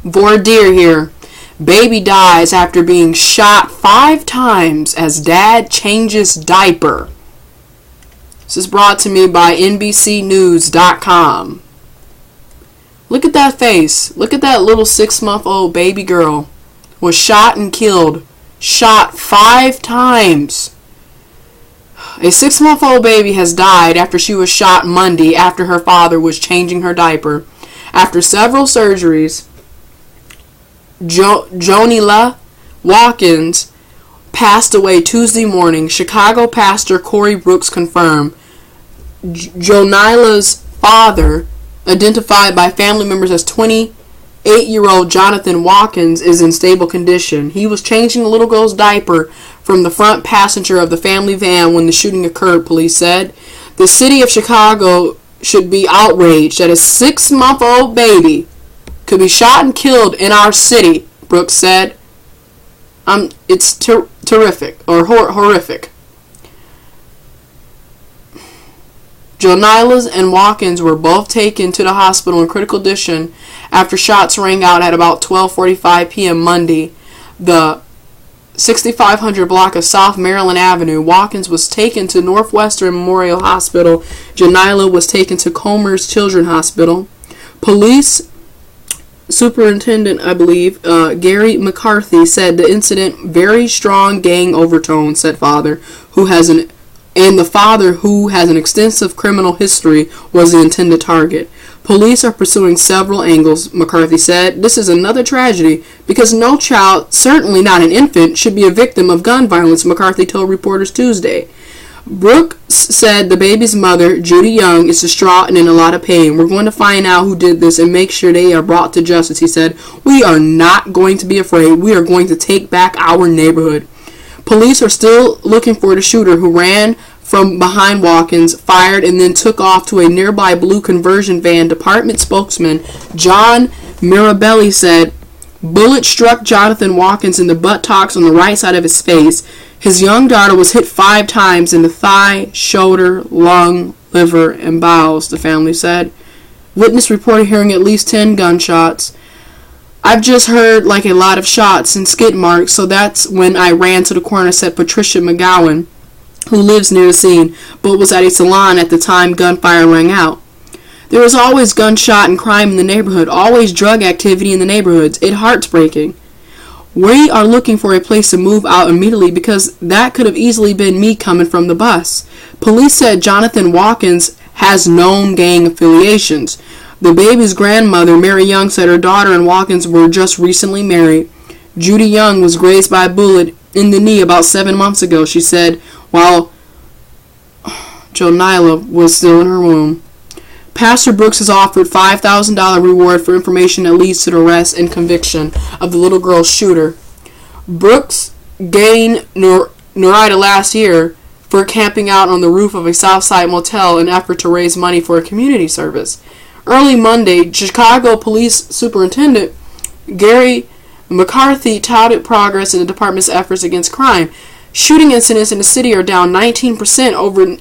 Voir dire here. Baby dies after being shot 5 times as dad changes diaper. This is brought to me by NBCnews.com. Look at that face. Look at that little 6-month-old baby girl. Was shot and killed. Shot 5 times. A 6-month-old baby has died after she was shot Monday after her father was changing her diaper. After several surgeries, Jonila Watkins passed away Tuesday morning. Chicago pastor Corey Brooks confirmed. Jonila's father, identified by family members as 28-year-old Jonathan Watkins, is in stable condition. He was changing the little girl's diaper from the front passenger of the family van when the shooting occurred, police said. The city of Chicago should be outraged that a 6-month-old baby could be shot and killed in our city, Brooks said. It's terrific, or horrific. Jonilas and Watkins were both taken to the hospital in critical condition after shots rang out at about 12:45 p.m. Monday. The 6500 block of South Maryland Avenue. Watkins was taken to Northwestern Memorial Hospital. Jonila was taken to Comer's Children's Hospital. Police Superintendent, Gary McCarthy said the incident very strong gang overtones, said father, the father, who has an extensive criminal history, was the intended target. Police are pursuing several angles, McCarthy said. This is another tragedy because no child, certainly not an infant, should be a victim of gun violence, McCarthy told reporters Tuesday. Brooks said the baby's mother, Judy Young, is distraught and in a lot of pain. We're going to find out who did this and make sure they are brought to justice, he said. We are not going to be afraid. We are going to take back our neighborhood. Police are still looking for the shooter who ran from behind Watkins, fired, and then took off to a nearby blue conversion van. Department spokesman John Mirabelli said bullet struck Jonathan Watkins in the buttocks on the right side of his face. His young daughter was hit 5 times in the thigh, shoulder, lung, liver, and bowels, the family said. Witness reported hearing at least 10 gunshots. I've just heard like a lot of shots and skid marks, so that's when I ran to the corner, said Patricia McGowan, who lives near the scene, but was at a salon at the time gunfire rang out. There was always gunshot and crime in the neighborhood, always drug activity in the neighborhoods. It's heartbreaking. We are looking for a place to move out immediately because that could have easily been me coming from the bus. Police said Jonathan Watkins has known gang affiliations. The baby's grandmother, Mary Young, said her daughter and Watkins were just recently married. Judy Young was grazed by a bullet in the knee about 7 months ago, she said, while Jonila was still in her womb. Pastor Brooks has offered $5,000 reward for information that leads to the arrest and conviction of the little girl's shooter. Brooks gained notoriety last year for camping out on the roof of a Southside motel in an effort to raise money for a community service. Early Monday, Chicago Police Superintendent Gary McCarthy touted progress in the department's efforts against crime. Shooting incidents in the city are down 19%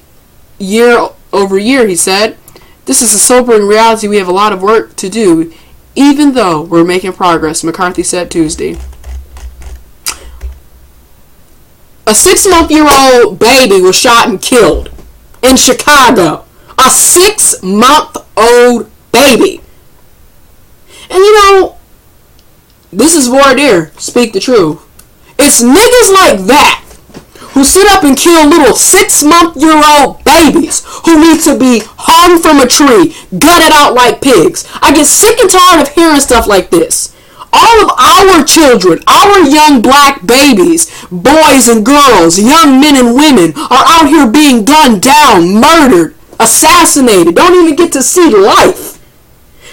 over year, he said. This is a sobering reality. We have a lot of work to do, even though we're making progress, McCarthy said Tuesday. A 6-month-old baby was shot and killed in Chicago. A 6-month-old baby. And this is voir dire. Speak the truth. It's niggas like that who sit up and kill little 6-month-old babies who need to be hung from a tree, gutted out like pigs. I get sick and tired of hearing stuff like this. All of our children, our young black babies, boys and girls, young men and women are out here being gunned down, murdered, assassinated, don't even get to see life.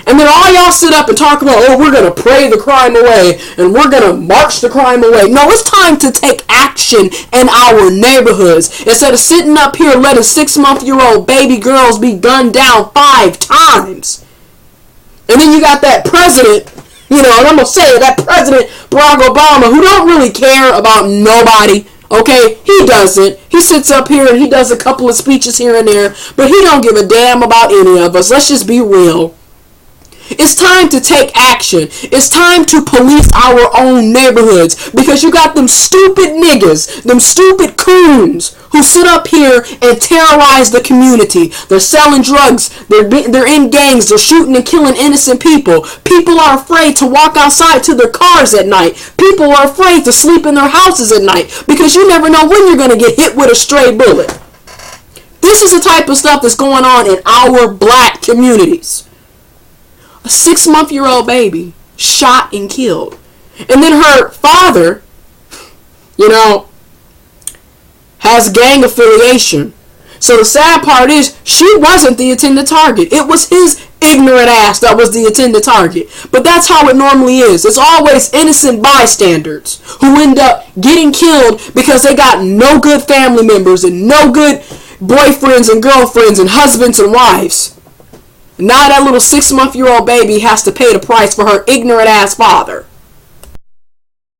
And then all y'all sit up and talk about, we're going to pray the crime away and we're going to march the crime away. No, it's time to take action in our neighborhoods. Instead of sitting up here letting 6-month-old baby girls be gunned down 5 times. And then you got that president, and I'm going to say it, that President Barack Obama, who don't really care about nobody. Okay, he doesn't. He sits up here and he does a couple of speeches here and there, but he don't give a damn about any of us. Let's just be real. It's time to take action. It's time to police our own neighborhoods, because you got them stupid niggas, them stupid coons who sit up here and terrorize the community. They're selling drugs. They're in gangs. They're shooting and killing innocent people. People are afraid to walk outside to their cars at night. People are afraid to sleep in their houses at night because you never know when you're going to get hit with a stray bullet. This is the type of stuff that's going on in our black communities. A 6-month-old baby shot and killed. And then her father, has gang affiliation. So the sad part is, she wasn't the intended target. It was his ignorant ass that was the intended target. But that's how it normally is. It's always innocent bystanders who end up getting killed because they got no good family members and no good boyfriends and girlfriends and husbands and wives. Now that little 6-month-old baby has to pay the price for her ignorant ass father.